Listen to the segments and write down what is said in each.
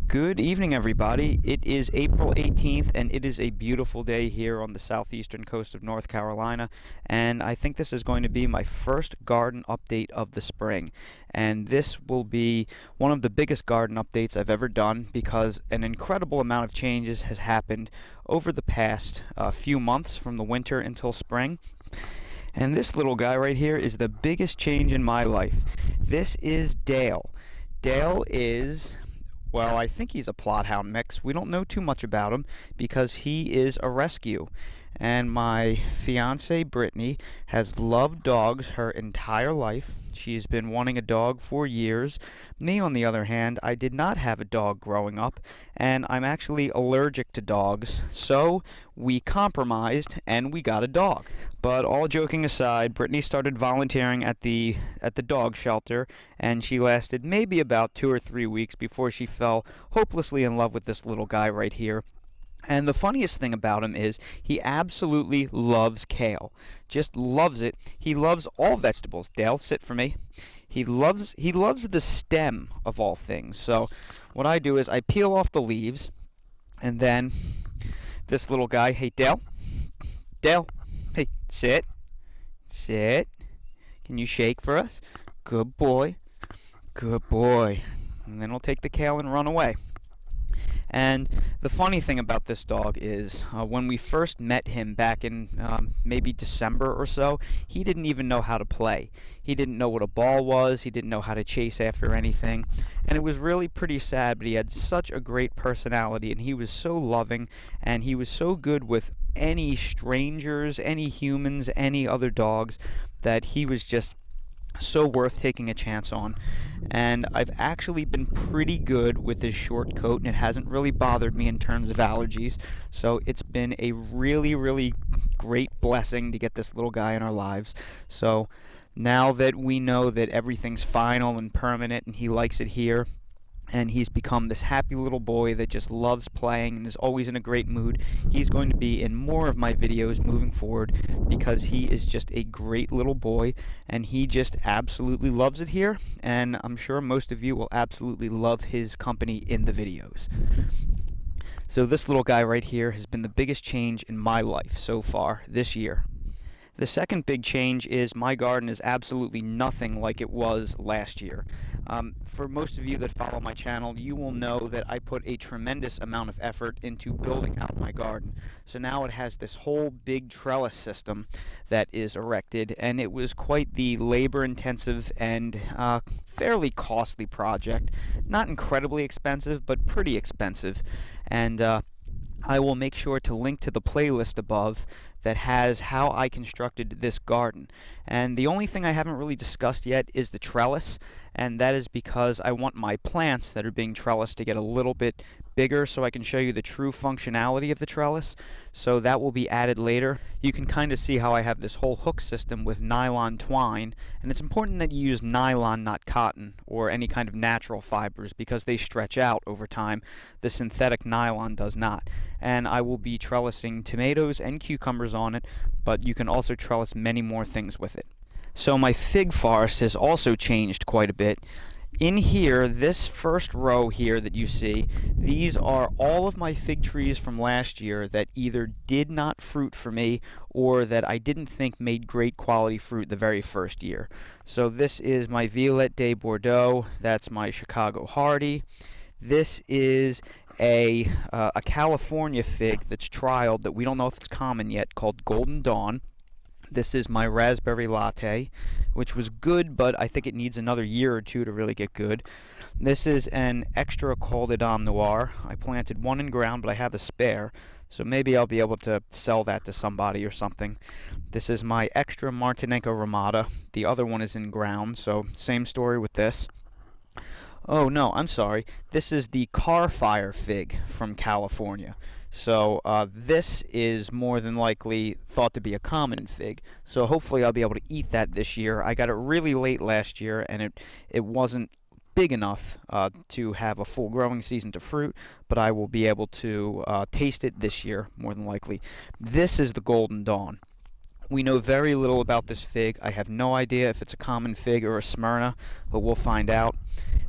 Good evening, everybody. It is April 18th, and it is a beautiful day here on the southeastern coast of North Carolina. And I think this is going to be my first garden update of the spring. And this will be one of the biggest garden updates I've ever done because an incredible amount of changes has happened over the past few months from the winter until spring. And this little guy right here is the biggest change in my life. This is Dale. Dale is, well, I think he's a Plothound mix. We don't know too much about him because he is a rescue. And my fiance Brittany has loved dogs her entire life. She's been wanting a dog for years. Me, on the other hand, I did not have a dog growing up, and I'm actually allergic to dogs. So we compromised and we got a dog. But all joking aside, Brittany started volunteering at the dog shelter, and she lasted maybe about 2 or 3 weeks before she fell hopelessly in love with this little guy right here. And the funniest thing about him is he absolutely loves kale. Just loves it. He loves all vegetables. Dale, sit for me. He loves the stem of all things. So what I do is I peel off the leaves, and then this little guy, hey Dale, hey, sit. Can you shake for us? Good boy. And then he'll take the kale and run away. And the funny thing about this dog is when we first met him back in maybe December or so, he didn't even know how to play. He didn't know what a ball was. He didn't know how to chase after anything. And it was really pretty sad, but he had such a great personality, and he was so loving, and he was so good with any strangers, any humans, any other dogs, that he was just so worth taking a chance on. And I've actually been pretty good with his short coat, and it hasn't really bothered me in terms of allergies. So it's been a really great blessing to get this little guy in our lives. So now that we know that everything's final and permanent and he likes it here, and he's become this happy little boy that just loves playing and is always in a great mood, he's going to be in more of my videos moving forward because he is just a great little boy, and he just absolutely loves it here, and I'm sure most of you will absolutely love his company in the videos. So this little guy right here has been the biggest change in my life so far this year. The second big change is my garden is absolutely nothing like it was last year. For most of you that follow my channel, you will know that I put a tremendous amount of effort into building out my garden. So now it has this whole big trellis system that is erected, and it was quite the labor-intensive and fairly costly project. Not incredibly expensive, but pretty expensive. And I will make sure to link to the playlist above that has how I constructed this garden. And the only thing I haven't really discussed yet is the trellis, and that is because I want my plants that are being trellised to get a little bit bigger so I can show you the true functionality of the trellis. So that will be added later. You can kind of see how I have this whole hook system with nylon twine, and it's important that you use nylon, not cotton or any kind of natural fibers, because they stretch out over time. The synthetic nylon does not. And I will be trellising tomatoes and cucumbers on it, but you can also trellis many more things with it. So my fig forest has also changed quite a bit. In here, this first row here that you see, these are all of my fig trees from last year that either did not fruit for me or that I didn't think made great quality fruit the very first year. So this is my Violette de Bordeaux, that's my Chicago Hardy. This is a California fig that's trialed that we don't know if it's common yet, called Golden Dawn. This is my Raspberry Latte, which was good, but I think it needs another year or two to really get good. This is an extra Col de Dame Noir. I planted one in ground, but I have a spare, so maybe I'll be able to sell that to somebody or something. This is my extra Martinenco Ramada. The other one is in ground, so same story with this. Oh no, I'm sorry. This is the Car Fire fig from California. So this is more than likely thought to be a common fig. So hopefully I'll be able to eat that this year. I got it really late last year, and it wasn't big enough to have a full growing season to fruit, but I will be able to taste it this year, more than likely. This is the Golden Dawn. We know very little about this fig. I have no idea if it's a common fig or a Smyrna, but we'll find out.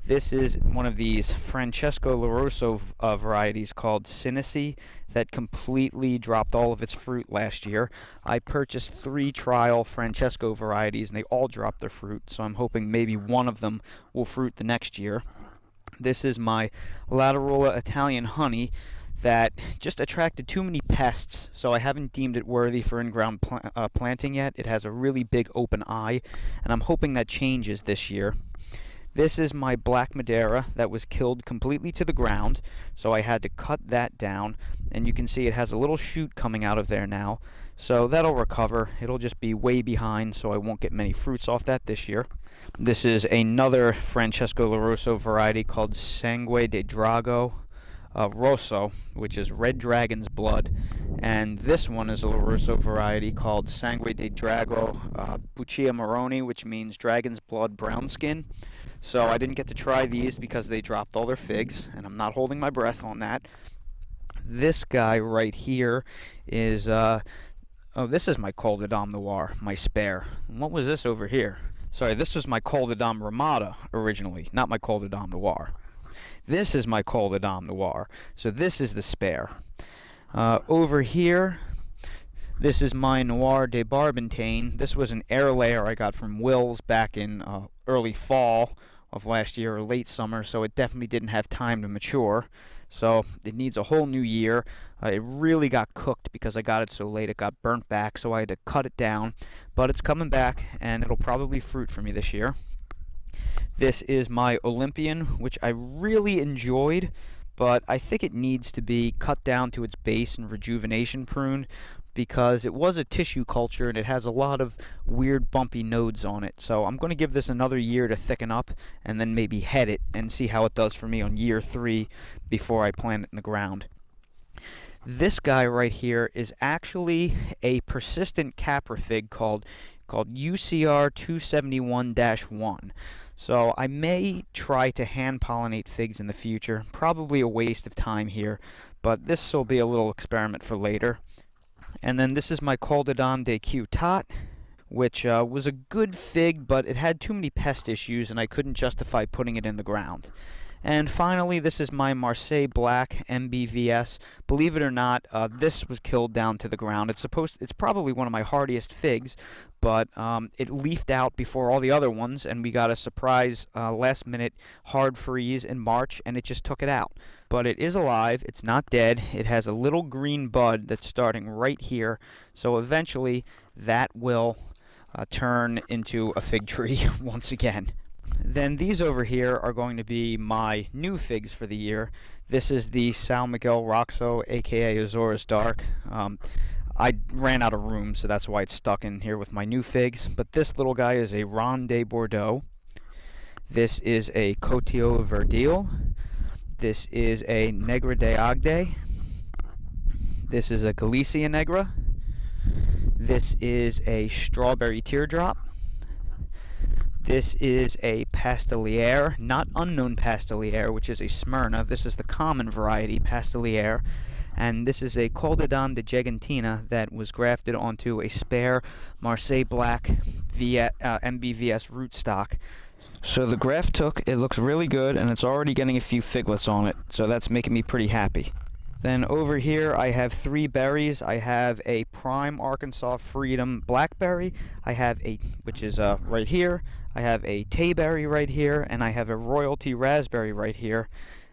This is one of these Francesco Larosso varieties called Sinisi that completely dropped all of its fruit last year. I purchased 3 trial Francesco varieties and they all dropped their fruit, so I'm hoping maybe one of them will fruit the next year. This is my Latarola Italian honey that just attracted too many pests, so I haven't deemed it worthy for in-ground planting yet. It has a really big open eye, and I'm hoping that changes this year. This is my Black Madeira that was killed completely to the ground, so I had to cut that down, and you can see it has a little shoot coming out of there now, so that'll recover. It'll just be way behind, so I won't get many fruits off that this year. This is another Francesco Larosso variety called Sangue de Drago Rosso, which is Red Dragon's Blood, and this one is a Larosso variety called Sangue de Drago Buccia Marroni, which means Dragon's Blood Brown Skin. So I didn't get to try these because they dropped all their figs, and I'm not holding my breath on that. This guy right here is, this is my Col de Dame Noir, my spare. And what was this over here? Sorry, this was my Col de Dame Ramada originally, not my Col de Dame Noir. This is my Col de Dame Noir, so this is the spare. Over here, this is my Noir de Barbentane. This was an air layer I got from Will's back in early fall of last year or late summer, so it definitely didn't have time to mature. So it needs a whole new year. It really got cooked because I got it so late. It got burnt back, so I had to cut it down. But it's coming back, and it'll probably fruit for me this year. This is my Olympian, which I really enjoyed, but I think it needs to be cut down to its base and rejuvenation pruned because it was a tissue culture and it has a lot of weird bumpy nodes on it. So I'm going to give this another year to thicken up and then maybe head it and see how it does for me on year 3 before I plant it in the ground. This guy right here is actually a persistent Capra fig called UCR 271-1. So I may try to hand pollinate figs in the future. Probably a waste of time here, but this will be a little experiment for later. And then this is my Col de Dame de Q-Tot, which was a good fig, but it had too many pest issues and I couldn't justify putting it in the ground. And finally, this is my Marseille Black MBVS. Believe it or not, this was killed down to the ground. It's probably one of my hardiest figs, but it leafed out before all the other ones, and we got a surprise last-minute hard freeze in March, and it just took it out. But it is alive. It's not dead. It has a little green bud that's starting right here, so eventually that will turn into a fig tree once again. Then these over here are going to be my new figs for the year. This is the San Miguel Roxo, aka Azores Dark. I ran out of room, so that's why it's stuck in here with my new figs. But this little guy is a Ronde de Bordeaux. This is a Cotillon Verdil. This is a Negra de Agde. This is a Galicia Negra. This is a Strawberry Teardrop. This is a Pastelier, not unknown Pastelier, which is a Smyrna. This is the common variety, Pastelier. And this is a Col de Dame de Gigantina that was grafted onto a spare Marseille Black MBVS rootstock. So the graft took, it looks really good, and it's already getting a few figlets on it, so that's making me pretty happy. Then over here I have 3 berries. I have a Prime Arkansas Freedom Blackberry. I have a, which is right here. I have a Tayberry right here, and I have a Royalty Raspberry right here.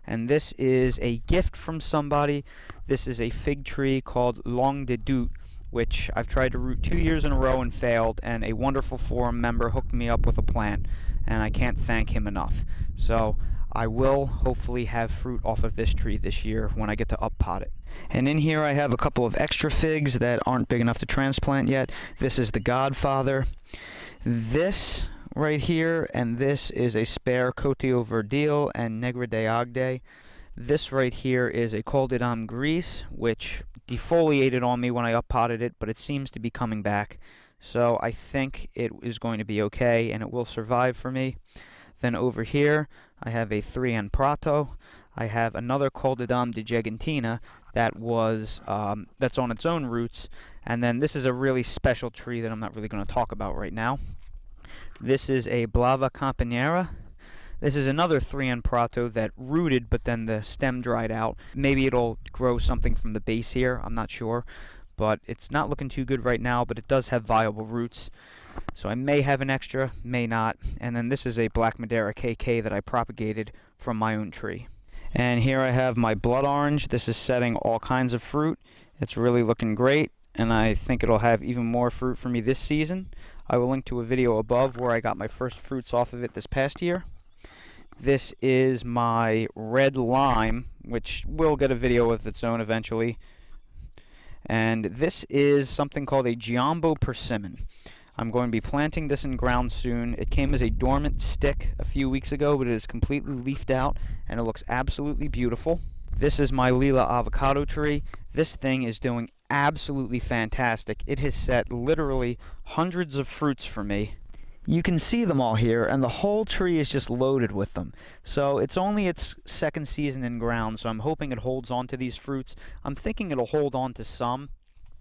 And this is a gift from somebody. This is a fig tree called Long de Doute, which I've tried to root 2 years in a row and failed, and a wonderful forum member hooked me up with a plant, and I can't thank him enough. So I will hopefully have fruit off of this tree this year when I get to up-pot it. And in here I have a couple of extra figs that aren't big enough to transplant yet. This is the Godfather. This right here, and this is a spare Cotillon Verdil and Negra de Agde. This right here is a Col de Dame Grise, which defoliated on me when I up-potted it, but it seems to be coming back. So I think it is going to be okay, and it will survive for me. Then over here, I have a 3N Prato. I have another Coldedam de Gigantina that's on its own roots, and then this is a really special tree that I'm not really going to talk about right now. This is a Blava Campanera. This is another 3N Prato that rooted, but then the stem dried out. Maybe it'll grow something from the base here, I'm not sure. But it's not looking too good right now, but it does have viable roots. So I may have an extra, may not. And then this is a Black Madeira KK that I propagated from my own tree. And here I have my blood orange. This is setting all kinds of fruit. It's really looking great, and I think it'll have even more fruit for me this season. I will link to a video above where I got my first fruits off of it this past year. This is my red lime, which will get a video of its own eventually. And this is something called a Giombo Persimmon. I'm going to be planting this in ground soon. It came as a dormant stick a few weeks ago, but it is completely leafed out, and it looks absolutely beautiful. This is my Lila avocado tree. This thing is doing absolutely fantastic. It has set literally hundreds of fruits for me. You can see them all here, and the whole tree is just loaded with them. So it's only its second season in ground, so I'm hoping it holds on to these fruits. I'm thinking it'll hold on to some.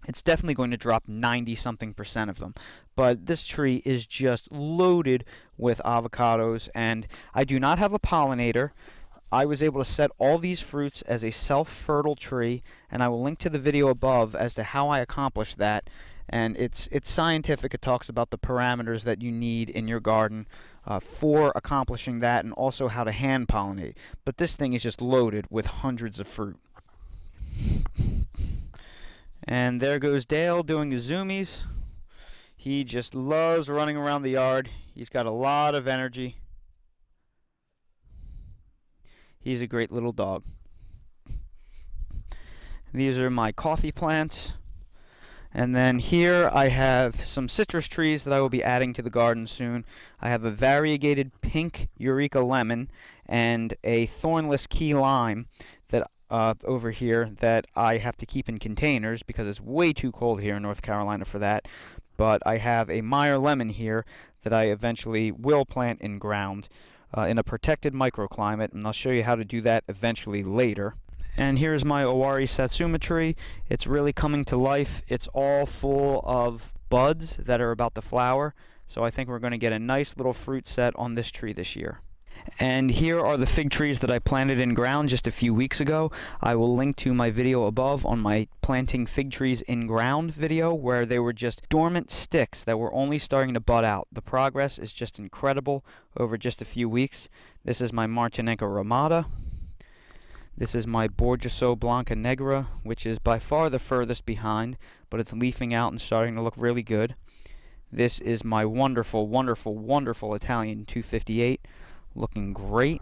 It's definitely going to drop 90-something% of them. But this tree is just loaded with avocados, and I do not have a pollinator. I was able to set all these fruits as a self-fertile tree, and I will link to the video above as to how I accomplished that. And it's scientific. It talks about the parameters that you need in your garden for accomplishing that, and also how to hand pollinate. But this thing is just loaded with hundreds of fruit. And there goes Dale doing his zoomies. He just loves running around the yard. He's got a lot of energy. He's a great little dog. These are my coffee plants. And then here I have some citrus trees that I will be adding to the garden soon. I have a variegated pink Eureka lemon and a thornless key lime that over here that I have to keep in containers because it's way too cold here in North Carolina for that. But I have a Meyer lemon here that I eventually will plant in ground in a protected microclimate, and I'll show you how to do that eventually later. And here's my Owari Satsuma tree. It's really coming to life. It's all full of buds that are about to flower. So I think we're going to get a nice little fruit set on this tree this year. And here are the fig trees that I planted in ground just a few weeks ago. I will link to my video above on my planting fig trees in ground video, where they were just dormant sticks that were only starting to bud out. The progress is just incredible over just a few weeks. This is my Martinenca ramata. This is my Borgeso Blanca Negra, which is by far the furthest behind, but it's leafing out and starting to look really good. This is my wonderful, wonderful, wonderful Italian 258, looking great.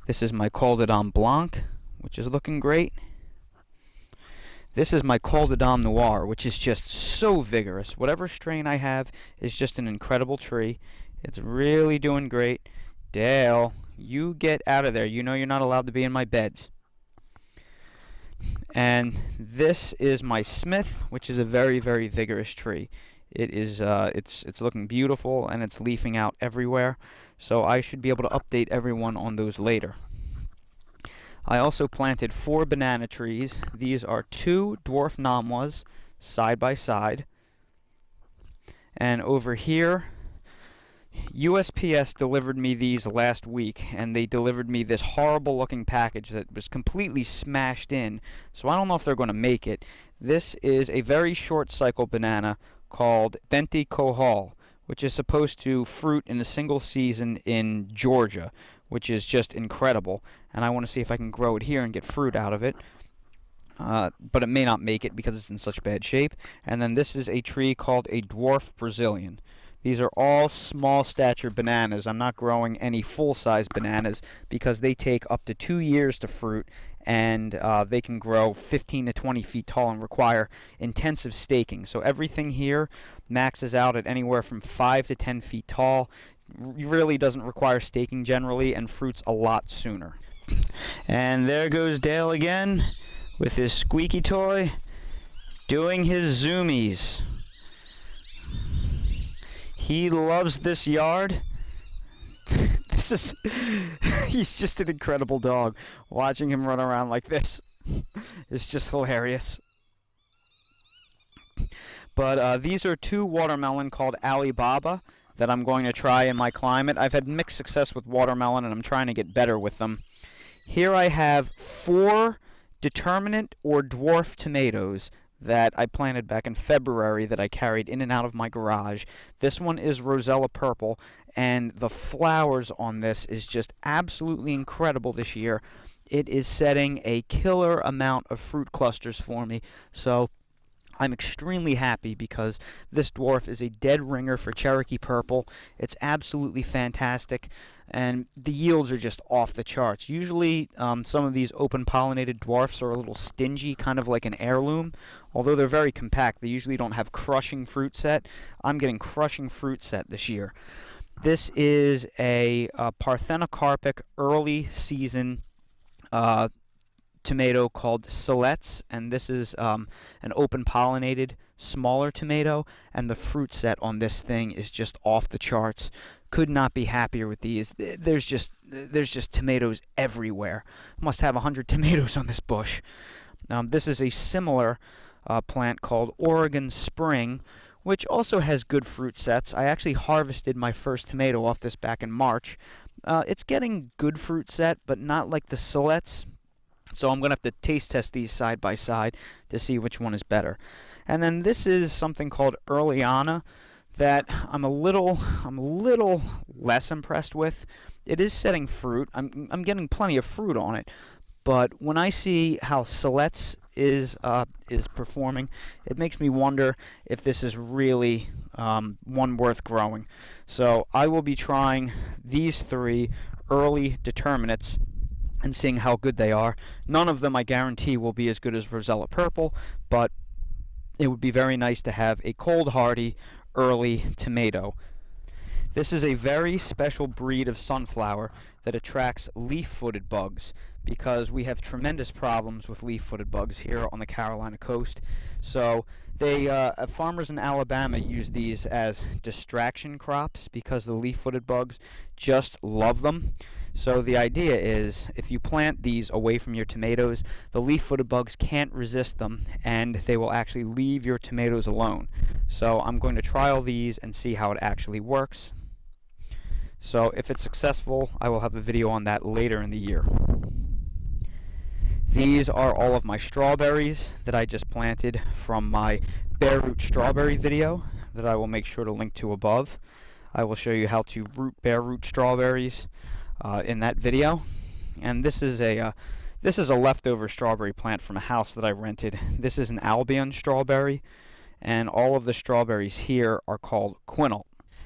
This is my Coldedam Blanc, which is looking great. This is my Coldedam Noir, which is just so vigorous. Whatever strain I have is just an incredible tree. It's really doing great. Dale, you get out of there. You know you're not allowed to be in my beds. And this is my Smith, which is a very, very vigorous tree. It is it's looking beautiful, and it's leafing out everywhere. So I should be able to update everyone on those later. I also planted 4 banana trees. These are 2 Dwarf Namwas side by side. And over here, USPS delivered me these last week, and they delivered me this horrible looking package that was completely smashed in, so I don't know if they're going to make it. This is a very short cycle banana called Denti Kohal, which is supposed to fruit in a single season in Georgia, which is just incredible, and I want to see if I can grow it here and get fruit out of it. But it may not make it because it's in such bad shape. And then this is a tree called a Dwarf Brazilian. These are all small stature bananas. I'm not growing any full-size bananas because they take up to 2 years to fruit, and they can grow 15 to 20 feet tall and require intensive staking. So everything here maxes out at anywhere from 5 to 10 feet tall. Really doesn't require staking generally, and fruits a lot sooner. And there goes Dale again with his squeaky toy doing his zoomies. He loves this yard. This is, he's just an incredible dog. Watching him run around like this is just hilarious. But these are 2 watermelon called Alibaba that I'm going to try in my climate. I've had mixed success with watermelon, and I'm trying to get better with them. Here I have 4 Determinate or Dwarf tomatoes that I planted back in February that I carried in and out of my garage. This one is Rosella Purple, and the flowers on this is just absolutely incredible this year. It is setting a killer amount of fruit clusters for me, so I'm extremely happy because this dwarf is a dead ringer for Cherokee Purple. It's absolutely fantastic, and the yields are just off the charts. Usually, some of these open-pollinated dwarfs are a little stingy, kind of like an heirloom. Although they're very compact, they usually don't have crushing fruit set. I'm getting crushing fruit set this year. This is a parthenocarpic early season tomato called Cilantro, and this is an open pollinated smaller tomato, and the fruit set on this thing is just off the charts. Could not be happier with these. There's just tomatoes everywhere. Must have 100 tomatoes on this bush. This is a similar plant called Oregon Spring, which also has good fruit sets. I actually harvested my first tomato off this back in March. It's getting good fruit set, but not like the Cilantro. So I'm going to have to taste test these side by side to see which one is better. And then this is something called Earliana that I'm a little less impressed with. It is setting fruit. I'm getting plenty of fruit on it. But when I see how Cilantro is performing, it makes me wonder if this is really one worth growing. So I will be trying these 3 early determinates and seeing how good they are. None of them, I guarantee, will be as good as Rosella Purple, but it would be very nice to have a cold hardy early tomato. This is a very special breed of sunflower that attracts leaf-footed bugs, because we have tremendous problems with leaf-footed bugs here on the Carolina coast. So farmers in Alabama use these as distraction crops because the leaf-footed bugs just love them. So the idea is, if you plant these away from your tomatoes, the leaf-footed bugs can't resist them, and they will actually leave your tomatoes alone. So I'm going to trial these and see how it actually works. So if it's successful, I will have a video on that later in the year. These are all of my strawberries that I just planted from my bare root strawberry video that I will make sure to link to above. I will show you how to root bare root strawberries in that video. And this is a leftover strawberry plant from a house that I rented. This is an Albion strawberry, and all of the strawberries here are called quinal.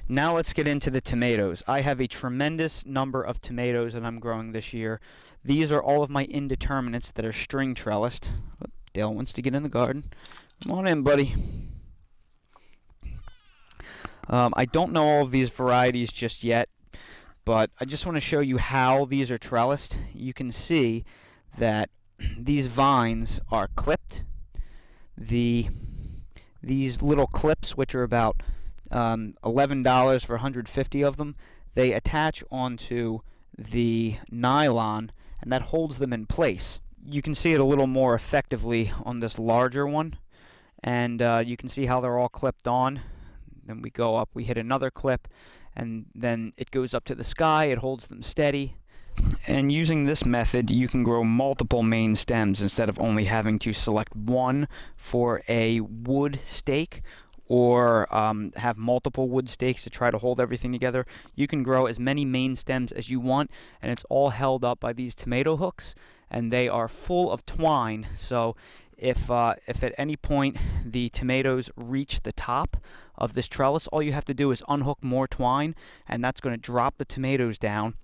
Now let's get into the tomatoes. I have a tremendous number of tomatoes that I'm growing this year. These are all of my indeterminates that are string trellised. Oh, Dill wants to get in the garden. Come on in, buddy. I don't know all of these varieties just yet, but I just want to show you how these are trellised. You can see that these vines are clipped. These little clips, which are about $11 for 150 of them, they attach onto the nylon, and that holds them in place. You can see it a little more effectively on this larger one, and you can see how they're all clipped on. Then we go up, we hit another clip, and then it goes up to the sky. It holds them steady. And using this method, you can grow multiple main stems instead of only having to select one for a wood stake, or have multiple wood stakes to try to hold everything together. You can grow as many main stems as you want, and it's all held up by these tomato hooks, and they are full of twine. So if at any point the tomatoes reach the top of this trellis, all you have to do is unhook more twine, and that's going to drop the tomatoes down.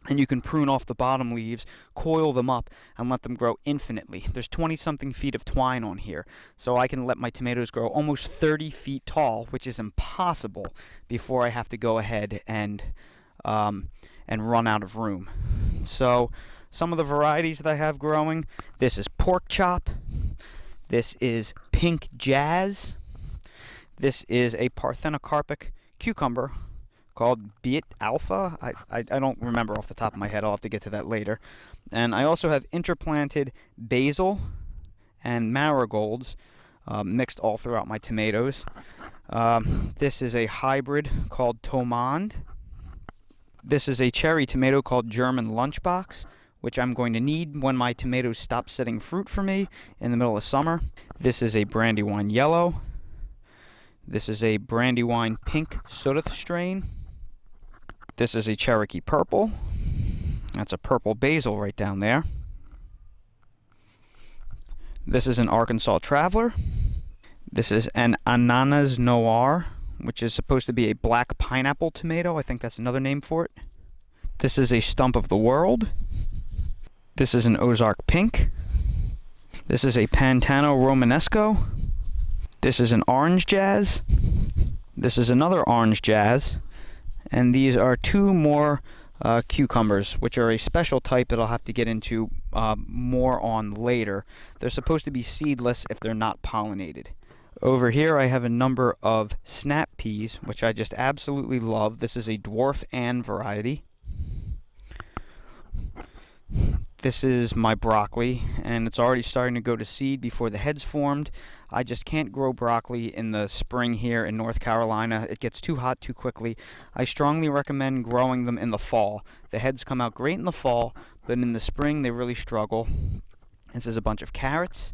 And you can prune off the bottom leaves, coil them up, and let them grow infinitely. There's 20-something feet of twine on here, so I can let my tomatoes grow almost 30 feet tall, which is impossible before I have to go ahead and run out of room. So some of the varieties that I have growing, this is pork chop, this is pink jazz, this is a parthenocarpic cucumber called Beet Alpha. I don't remember off the top of my head. I'll have to get to that later. And I also have interplanted basil and marigolds mixed all throughout my tomatoes. This is a hybrid called Tomand. This is a cherry tomato called German Lunchbox, which I'm going to need when my tomatoes stop setting fruit for me in the middle of summer. This is a Brandywine Yellow. This is a Brandywine Pink Soda strain. This is a Cherokee Purple. That's a purple basil right down there. This is an Arkansas Traveler. This is an Ananas Noir, which is supposed to be a black pineapple tomato. I think that's another name for it. This is a Stump of the World. This is an Ozark Pink. This is a Pantano Romanesco. This is an Orange Jazz. This is another Orange Jazz. And these are two more cucumbers, which are a special type that I'll have to get into more on later. They're supposed to be seedless if they're not pollinated. Over here I have a number of snap peas, which I just absolutely love. This is a Dwarf Ann variety. This is my broccoli, and it's already starting to go to seed before the head's formed. I just can't grow broccoli in the spring here in North Carolina. It gets too hot too quickly. I strongly recommend growing them in the fall. The heads come out great in the fall, but in the spring they really struggle. This is a bunch of carrots,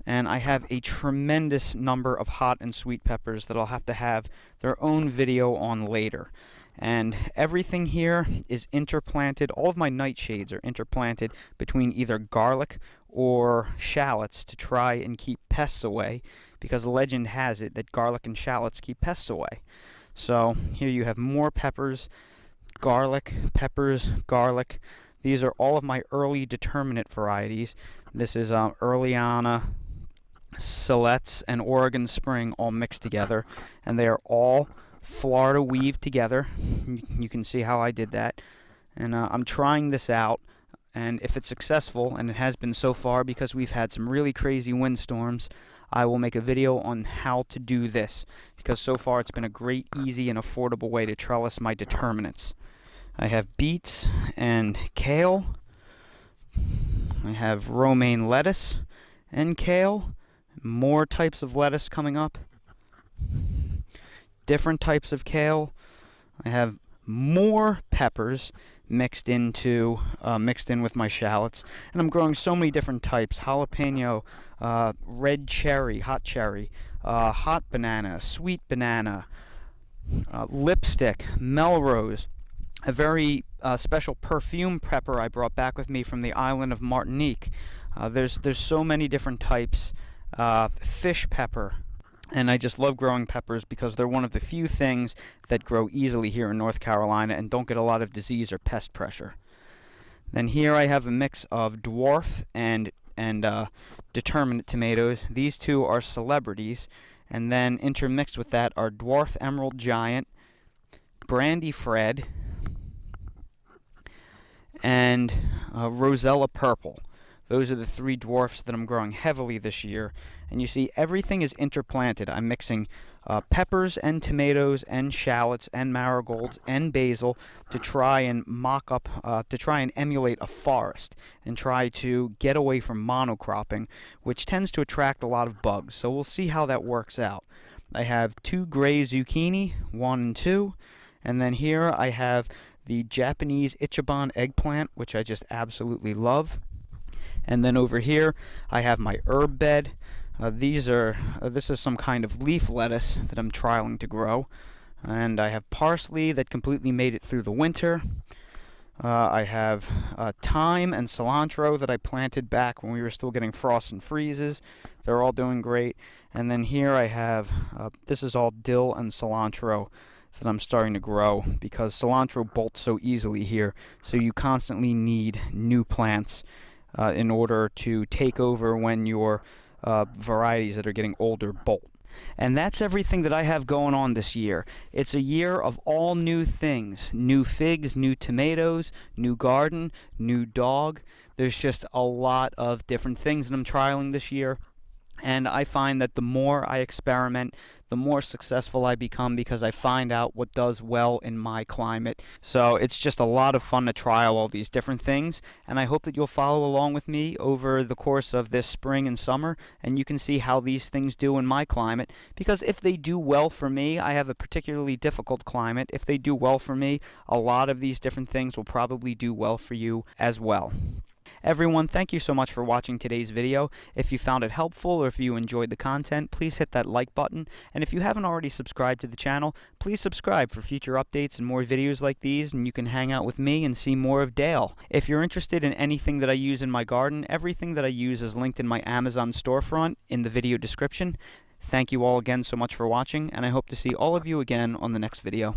and I have a tremendous number of hot and sweet peppers that I'll have to have their own video on later. And everything here is interplanted. All of my nightshades are interplanted between either garlic or shallots to try and keep pests away, because legend has it that garlic and shallots keep pests away. So here you have more peppers, garlic, peppers, garlic. These are all of my early determinate varieties. This is Earliana, Silettes, and Oregon Spring all mixed together, and they are all Florida weaved together. You can see how I did that, and I'm trying this out, and if it's successful, and it has been so far because we've had some really crazy windstorms, I will make a video on how to do this, because so far it's been a great, easy, and affordable way to trellis my determinates. I have beets and kale. I have romaine lettuce and kale. More types of lettuce coming up. Different types of kale. I have more peppers mixed in with my shallots, and I'm growing so many different types: jalapeno, red cherry, hot banana, sweet banana, lipstick, Melrose, a very special perfume pepper I brought back with me from the island of Martinique. There's so many different types. Fish pepper. And I just love growing peppers because they're one of the few things that grow easily here in North Carolina and don't get a lot of disease or pest pressure. Then here I have a mix of Dwarf and Determinate tomatoes. These two are celebrities. And then intermixed with that are Dwarf Emerald Giant, Brandy Fred, and Rosella Purple. Those are the three dwarfs that I'm growing heavily this year. And you see, everything is interplanted. I'm mixing peppers and tomatoes and shallots and marigolds and basil to try and emulate a forest and try to get away from monocropping, which tends to attract a lot of bugs. So we'll see how that works out. I have two gray zucchini, 1 and 2, and then here I have the Japanese Ichiban eggplant, which I just absolutely love. And then over here, I have my herb bed. This is some kind of leaf lettuce that I'm trialing to grow. And I have parsley that completely made it through the winter. I have thyme and cilantro that I planted back when we were still getting frosts and freezes. They're all doing great. And then here I have, this is all dill and cilantro that I'm starting to grow, because cilantro bolts so easily here. So you constantly need new plants in order to take over when your varieties that are getting older bolt. And that's everything that I have going on this year. It's a year of all new things. New figs, new tomatoes, new garden, new dog. There's just a lot of different things that I'm trialing this year. And I find that the more I experiment, the more successful I become because I find out what does well in my climate. So it's just a lot of fun to try all these different things, and I hope that you'll follow along with me over the course of this spring and summer, and you can see how these things do in my climate, because if they do well for me, I have a particularly difficult climate. If they do well for me, a lot of these different things will probably do well for you as well. Everyone, thank you so much for watching today's video. If you found it helpful or if you enjoyed the content, please hit that like button. And if you haven't already subscribed to the channel, please subscribe for future updates and more videos like these, and you can hang out with me and see more of Dale. If you're interested in anything that I use in my garden, everything that I use is linked in my Amazon storefront in the video description. Thank you all again so much for watching, and I hope to see all of you again on the next video.